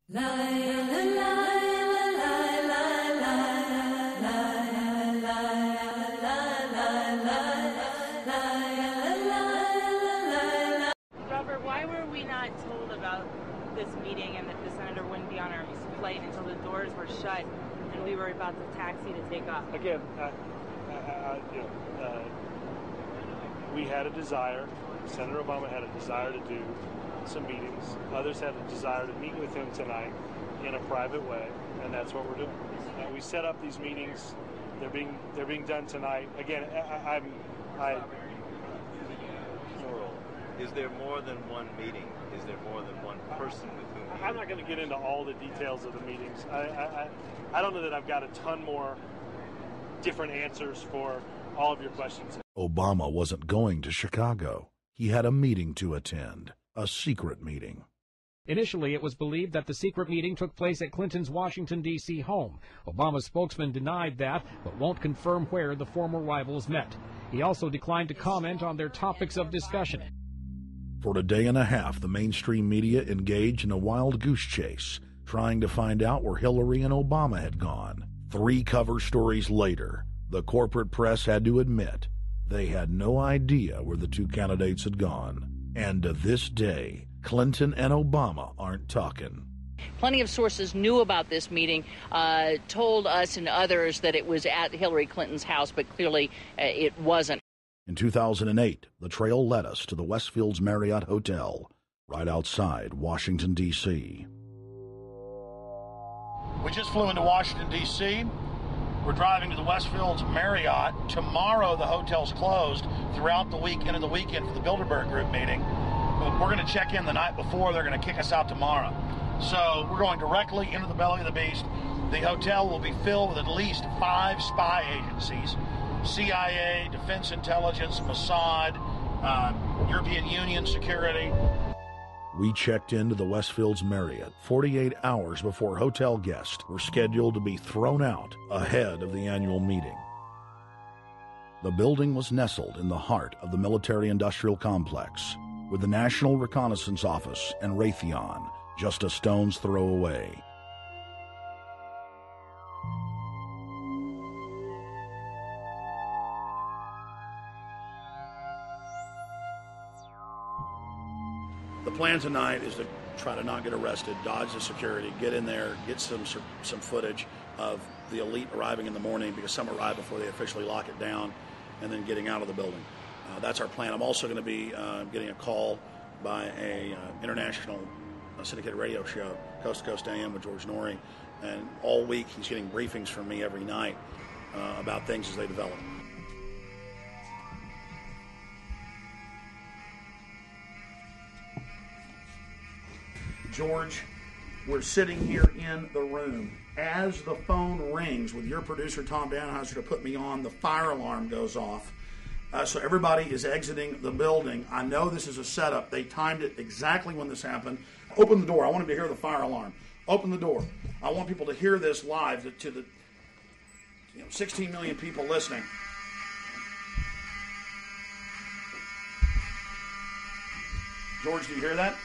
Robert, why were we not told about this meeting and that the senator wouldn't be on our flight until the doors were shut and we were about to taxi to take off? Again, we had a desire. Senator Obama had a desire to do some meetings. Others had a desire to meet with him tonight in a private way, and that's what we're doing. We set up these meetings. They're being done tonight. Again, Is there more than one meeting? Is there more than one person with whom I'm not going to get into all the details of the meetings. I don't know that I've got a ton more different answers for all of your questions. Obama wasn't going to Chicago. He had a meeting to attend, a secret meeting. Initially, it was believed that the secret meeting took place at Clinton's Washington, D.C. home. Obama's spokesman denied that, but won't confirm where the former rivals met. He also declined to comment on their topics of discussion. For a day and a half, the mainstream media engaged in a wild goose chase, trying to find out where Hillary and Obama had gone. 3 cover stories later, the corporate press had to admit they had no idea where the 2 candidates had gone. And to this day, Clinton and Obama aren't talking. Plenty of sources knew about this meeting, told us and others that it was at Hillary Clinton's house, but clearly it wasn't. In 2008, the trail led us to the Westfields Marriott Hotel, right outside Washington, D.C. We just flew into Washington, D.C. We're driving to the Westfields Marriott. Tomorrow, the hotel's closed throughout the week into the weekend for the Bilderberg Group meeting. We're going to check in the night before. They're going to kick us out tomorrow. So we're going directly into the belly of the beast. The hotel will be filled with at least 5 spy agencies: CIA, Defense Intelligence, Mossad, European Union security. We checked into the Westfields Marriott 48 hours before hotel guests were scheduled to be thrown out ahead of the annual meeting. The building was nestled in the heart of the military-industrial complex, with the National Reconnaissance Office and Raytheon just a stone's throw away. The plan tonight is to try to not get arrested, dodge the security, get in there, get some footage of the elite arriving in the morning, because some arrive before they officially lock it down, and then getting out of the building. That's our plan. I'm also going to be getting a call by a international syndicated radio show, Coast to Coast AM with George Noory, and all week he's getting briefings from me every night about things as they develop. George, we're sitting here in the room. As the phone rings with your producer, Tom Danheiser, to put me on, the fire alarm goes off. So everybody is exiting the building. I know this is a setup. They timed it exactly when this happened. Open the door. I want them to hear the fire alarm. Open the door. I want people to hear this live to the 16 million people listening. George, do you hear that?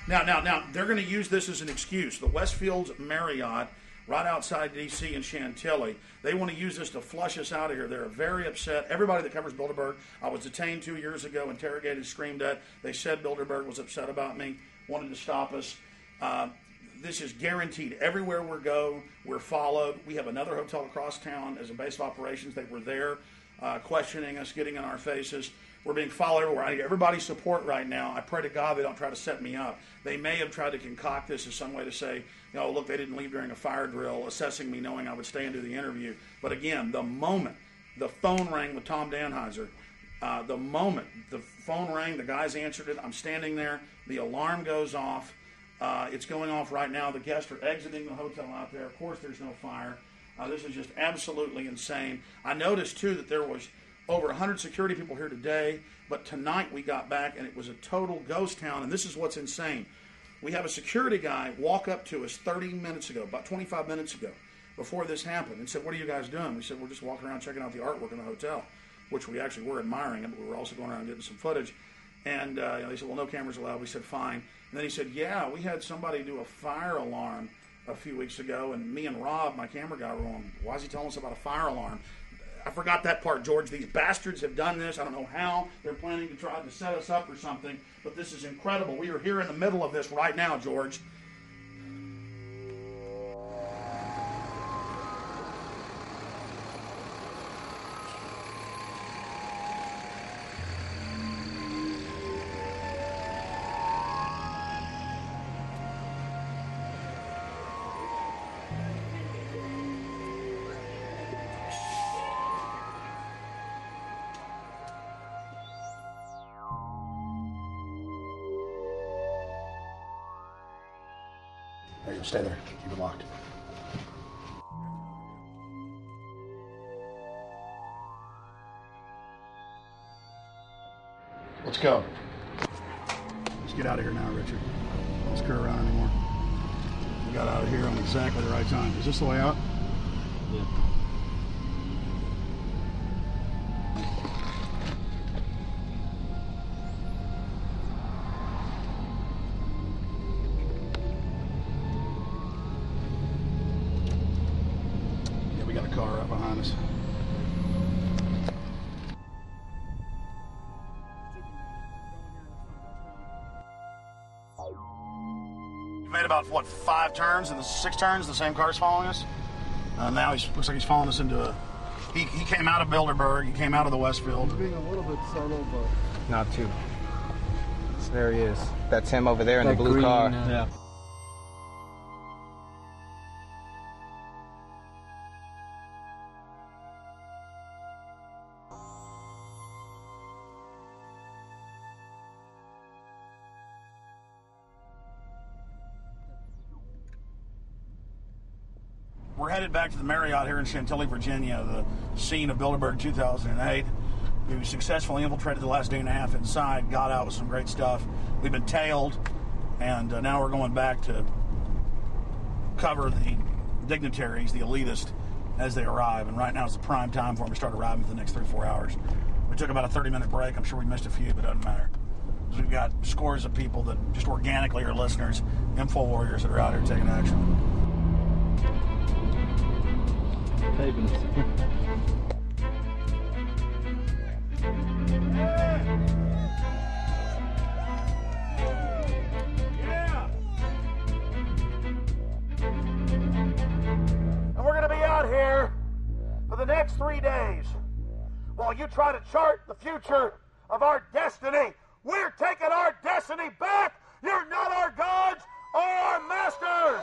Now, they're going to use this as an excuse. The Westfields Marriott, right outside D.C. in Chantilly, they want to use this to flush us out of here. They're very upset. Everybody that covers Bilderberg, I was detained 2 years ago, interrogated, screamed at. They said Bilderberg was upset about me, wanted to stop us. This is guaranteed. Everywhere we go, we're followed. We have another hotel across town as a base of operations. They were there questioning us, getting in our faces. We're being followed everywhere. I need everybody's support right now. I pray to God they don't try to set me up. They may have tried to concoct this as some way to say, look, they didn't leave during a fire drill, assessing me knowing I would stay and do the interview. But again, the moment the phone rang with Tom Danheiser, the moment the phone rang, the guys answered it, I'm standing there, the alarm goes off. It's going off right now. The guests are exiting the hotel out there. Of course, there's no fire. This is just absolutely insane. I noticed, too, that there was over 100 security people here today, but tonight we got back and it was a total ghost town, and this is what's insane. We have a security guy walk up to us 30 minutes ago, about 25 minutes ago, before this happened, and said, "What are you guys doing?" We said, "We're just walking around checking out the artwork in the hotel," which we actually were admiring, but we were also going around getting some footage. And they said, "Well, no cameras allowed." We said, "Fine." And then he said, yeah, we had somebody do a fire alarm a few weeks ago, and me and Rob, my camera guy, were on. Why is he telling us about a fire alarm? I forgot that part, George. These bastards have done this. I don't know how. They're planning to try to set us up or something, but this is incredible. We are here in the middle of this right now, George. Hey, stay there. Keep it locked. Let's go. Let's get out of here now, Richard. Don't screw around anymore. We got out of here on exactly the right time. Is this the way out? Yeah. We got a car right behind us. We made about, what, 5 turns and 6 turns, the same car's following us. Now looks like he's following us into a... He came out of Bilderberg, he came out of the Westfield. He's being a little bit subtle, but... Not too. So there he is. That's him over there in the blue green car. Yeah. We're headed back to the Marriott here in Chantilly, Virginia, the scene of Bilderberg 2008. We successfully infiltrated the last day and a half inside, got out with some great stuff. We've been tailed, and now we're going back to cover the dignitaries, the elitists, as they arrive. And right now is the prime time for them to start arriving for the next 3 or 4 hours. We took about a 30-minute break. I'm sure we missed a few, but it doesn't matter. Because we've got scores of people that just organically are listeners, info warriors that are out here taking action. And we're going to be out here for the next 3 days while you try to chart the future of our destiny. We're taking our destiny back. You're not our gods or our masters.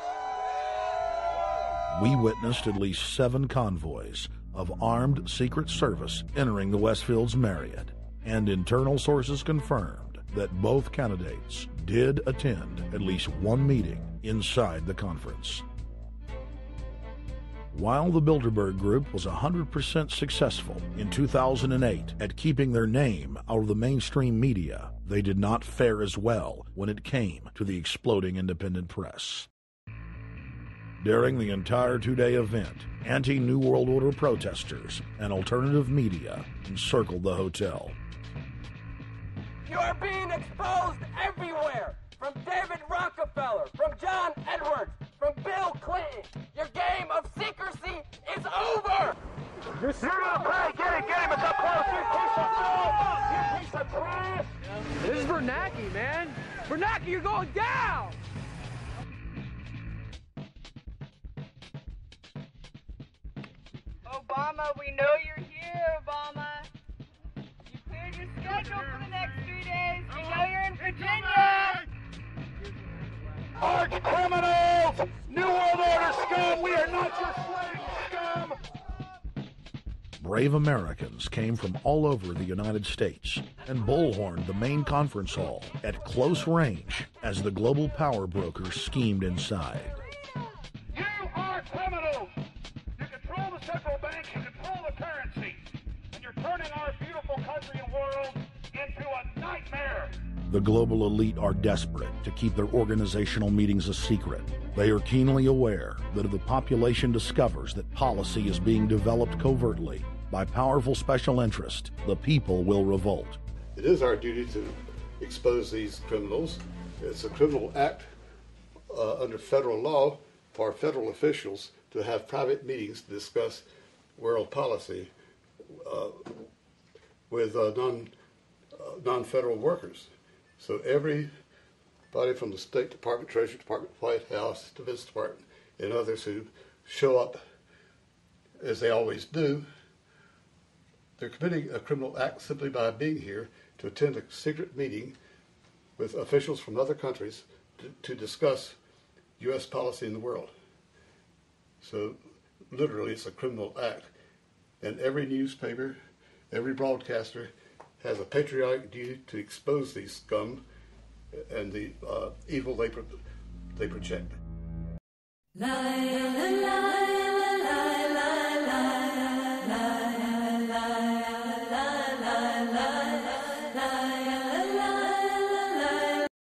We witnessed at least 7 convoys of armed Secret Service entering the Westfield's Marriott, and internal sources confirmed that both candidates did attend at least one meeting inside the conference. While the Bilderberg Group was 100% successful in 2008 at keeping their name out of the mainstream media, they did not fare as well when it came to the exploding independent press. During the entire 2-day event, anti-New World Order protesters and alternative media encircled the hotel. You are being exposed everywhere. From David Rockefeller, from John Edwards, from Bill Clinton. Your game of secrecy is over. You're gonna pay. Get him. It's up close. You piece of shit. You piece of trash. This is Bernanke, man. Bernanke, you're going down. Obama, we know you're here, Obama. You cleared your schedule for the next 3 days. We know you're in Virginia. Arch criminals! New World Order scum! We are not your slave scum! Brave Americans came from all over the United States and bullhorned the main conference hall at close range as the global power brokers schemed inside. You are criminals! You control the central bank, you control the currency, and you're turning our beautiful country and world into a nightmare! The global elite are desperate to keep their organizational meetings a secret. They are keenly aware that if the population discovers that policy is being developed covertly by powerful special interest, the people will revolt. It is our duty to expose these criminals It's a criminal act under federal law for federal officials to have private meetings to discuss world policy with non-federal workers. So everybody from the State Department, Treasury Department, White House, Defense Department, and others who show up, as they always do, they're committing a criminal act simply by being here to attend a secret meeting with officials from other countries to discuss U.S. policy in the world. So literally it's a criminal act. And every newspaper, every broadcaster has a patriotic duty to expose these scum and the evil they project. La, la, la.